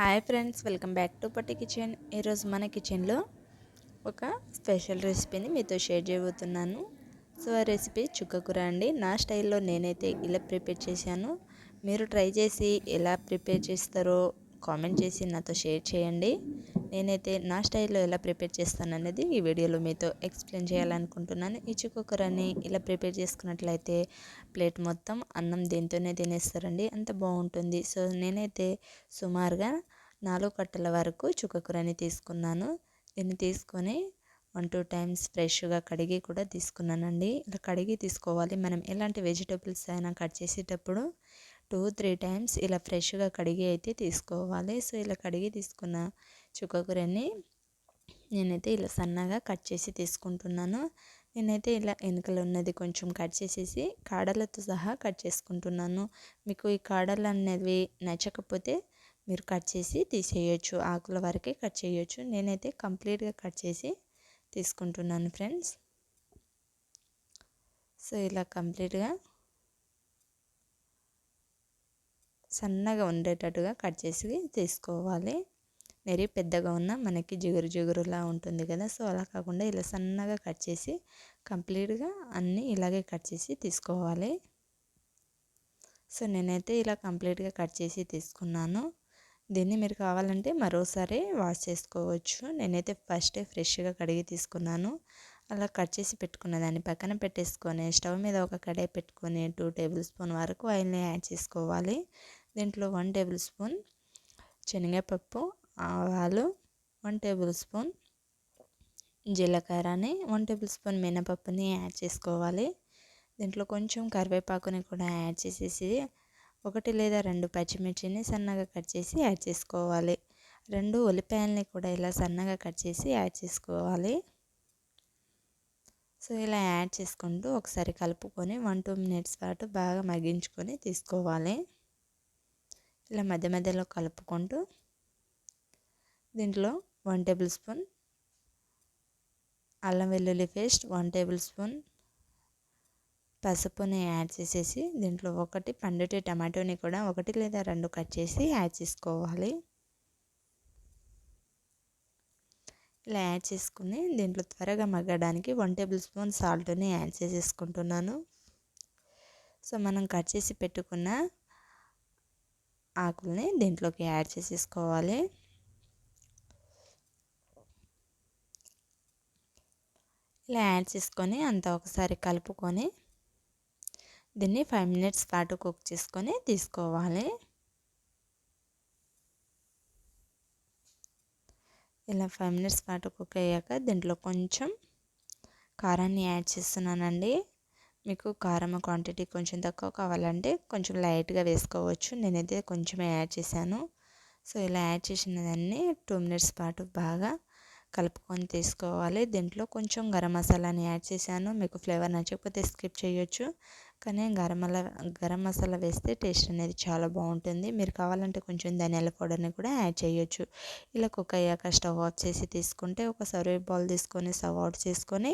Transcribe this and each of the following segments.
Hi friends, welcome back to పట్టి kitchen. ఈరోజు మన కిచెన్లో ఒక స్పెషల్ రెసిపీని మీతో షేర్ చేయబోతున్నాను. సో ఆ రెసిపీ చుక్కకూర అండి. నా స్టైల్లో నేనైతే ఇలా ప్రిపేర్ చేశాను. మీరు ట్రై చేసి ఎలా ప్రిపేర్ చేస్తారో కామెంట్ చేసి నాతో షేర్ చేయండి. నేనైతే నా స్టైల్లో ఎలా ప్రిపేర్ చేస్తాను అనేది ఈ వీడియోలో మీతో ఎక్స్ప్లెయిన్ చేయాలనుకుంటున్నాను. ఈ చుక్కకూరని ఇలా ప్రిపేర్ చేసుకున్నట్లయితే ప్లేట్ మొత్తం అన్నం దీంతోనే తినేస్తారండి, అంత బాగుంటుంది. సో నేనైతే సుమారుగా 4 కట్టల వరకు చుక్కకూరని తీసుకున్నాను. దీన్ని తీసుకొని 1-2 టైమ్స్ ఫ్రెష్గా కడిగి కూడా తీసుకున్నానండి. ఇలా కడిగి తీసుకోవాలి. మనం ఎలాంటి వెజిటేబుల్స్ అయినా కట్ చేసేటప్పుడు 2-3 టైమ్స్ ఇలా ఫ్రెష్గా కడిగి అయితే తీసుకోవాలి. సో ఇలా కడిగి తీసుకున్న చుక్కకూరని నేనైతే ఇలా సన్నగా కట్ చేసి తీసుకుంటున్నాను. నేనైతే ఇలా వెనుకలు ఉన్నది కొంచెం కట్ చేసేసి కాడలతో సహా కట్ చేసుకుంటున్నాను. మీకు ఈ కాడలు అనేవి నచ్చకపోతే మీరు కట్ చేసి తీసేయచ్చు, ఆకుల వరకే కట్ చేయొచ్చు. నేనైతే కంప్లీట్గా కట్ చేసి తీసుకుంటున్నాను ఫ్రెండ్స్. సో ఇలా కంప్లీట్గా సన్నగా ఉండేటట్టుగా కట్ చేసి తీసుకోవాలి. మరి పెద్దగా ఉన్న మనకి జిగురు జిగురులా ఉంటుంది కదా, సో అలా కాకుండా ఇలా సన్నగా కట్ చేసి కంప్లీట్గా అన్నీ ఇలాగే కట్ చేసి తీసుకోవాలి. సో నేనైతే ఇలా కంప్లీట్గా కట్ చేసి తీసుకున్నాను. దీన్ని మీరు కావాలంటే మరోసారి వాష్ చేసుకోవచ్చు. నేనైతే ఫస్టే ఫ్రెష్గా కడిగి తీసుకున్నాను. అలా కట్ చేసి పెట్టుకున్న దాన్ని పక్కన పెట్టేసుకొని స్టవ్ మీద ఒక కడాయి పెట్టుకొని 2 టేబుల్ స్పూన్ వరకు ఆయిల్ని యాడ్ చేసుకోవాలి. దీంట్లో 1 టేబుల్ స్పూన్ శనగపప్పు, ఆవాలు, 1 టేబుల్ స్పూన్ జీలకర్రని, 1 టేబుల్ స్పూన్ మినపప్పుని యాడ్ చేసుకోవాలి. దీంట్లో కొంచెం కరివేపాకుని కూడా యాడ్ చేసేసి 1 లేదా 2 పచ్చిమిర్చిని సన్నగా కట్ చేసి యాడ్ చేసుకోవాలి. 2 ఉల్లిపాయలని కూడా ఇలా సన్నగా కట్ చేసి యాడ్ చేసుకోవాలి. సో ఇలా యాడ్ చేసుకుంటూ ఒకసారి కలుపుకొని 1-2 మినిట్స్ పాటు బాగా మగ్గించుకొని తీసుకోవాలి. ఇలా మధ్య మధ్యలో కలుపుకుంటూ దీంట్లో 1 టేబుల్ స్పూన్ అల్లం వెల్లుల్లి పేస్ట్, 1 టేబుల్ స్పూన్ పసుపుని యాడ్ చేసేసి దీంట్లో 1 పండిటి టమాటోని కూడా 1 లేదా 2 కట్ చేసి యాడ్ చేసుకోవాలి. ఇలా యాడ్ చేసుకుని దీంట్లో త్వరగా మగ్గడానికి 1 టేబుల్ స్పూన్ సాల్ట్ని యాడ్ చేసేసుకుంటున్నాను. సో మనం కట్ చేసి పెట్టుకున్న ఆకుల్ని దీంట్లోకి యాడ్ చేసేసుకోవాలి. ఇలా యాడ్ చేసుకొని అంతా ఒకసారి కలుపుకొని దీన్ని 5 మినిట్స్ పాటు కుక్ చేసుకొని తీసుకోవాలి. ఇలా 5 మినిట్స్ పాటు కుక్ అయ్యాక దీంట్లో కొంచెం కారాన్ని యాడ్ చేస్తున్నానండి. మీకు కారం క్వాంటిటీ కొంచెం తక్కువ కావాలంటే కొంచెం లైట్గా వేసుకోవచ్చు. నేనైతే కొంచెమే యాడ్ చేశాను. సో ఇలా యాడ్ చేసిన దాన్ని 2 మినిట్స్ పాటు బాగా కలుపుకొని తీసుకోవాలి. దీంట్లో కొంచెం గరం మసాలాని యాడ్ చేశాను. మీకు ఫ్లేవర్ నచ్చకపోతే స్కిప్ చేయొచ్చు, కానీ గరం మసాలా వేస్తే టేస్ట్ అనేది చాలా బాగుంటుంది. మీరు కావాలంటే కొంచెం ధనియాల పౌడర్ని కూడా యాడ్ చేయొచ్చు. ఇలా కుక్ అయ్యాక స్టవ్ ఆఫ్ చేసి తీసుకుంటే ఒక సర్వ్ బౌల్ తీసుకొని సర్వ్ అవుట్ చేసుకొని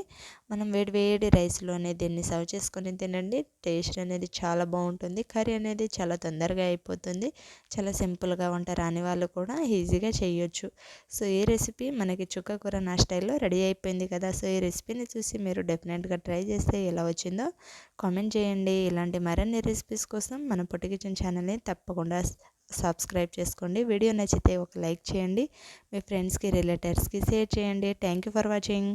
మనం వేడి వేడి రైస్లోనే దీన్ని సర్వ్ చేసుకొని తినండి. టేస్ట్ అనేది చాలా బాగుంటుంది. కర్రీ అనేది చాలా తొందరగా అయిపోతుంది. చాలా సింపుల్గా వంట రాని వాళ్ళు కూడా ఈజీగా చేయొచ్చు. సో ఈ రెసిపీ మనకి చుక్కకూర నా స్టైల్లో రెడీ అయిపోయింది కదా. సో ఈ రెసిపీని చూసి మీరు డెఫినెట్గా ట్రై చేస్తే ఎలా వచ్చిందో కామెంట్ చేయండి. ఇలాంటి మరిన్ని రెసిపీస్ కోసం మన పొట్టి కిచెన్ ఛానల్ని తప్పకుండా సబ్స్క్రైబ్ చేసుకోండి. వీడియో నచ్చితే ఒక లైక్ చేయండి. మీ ఫ్రెండ్స్కి రిలేటివ్స్కి షేర్ చేయండి. Thank you for watching.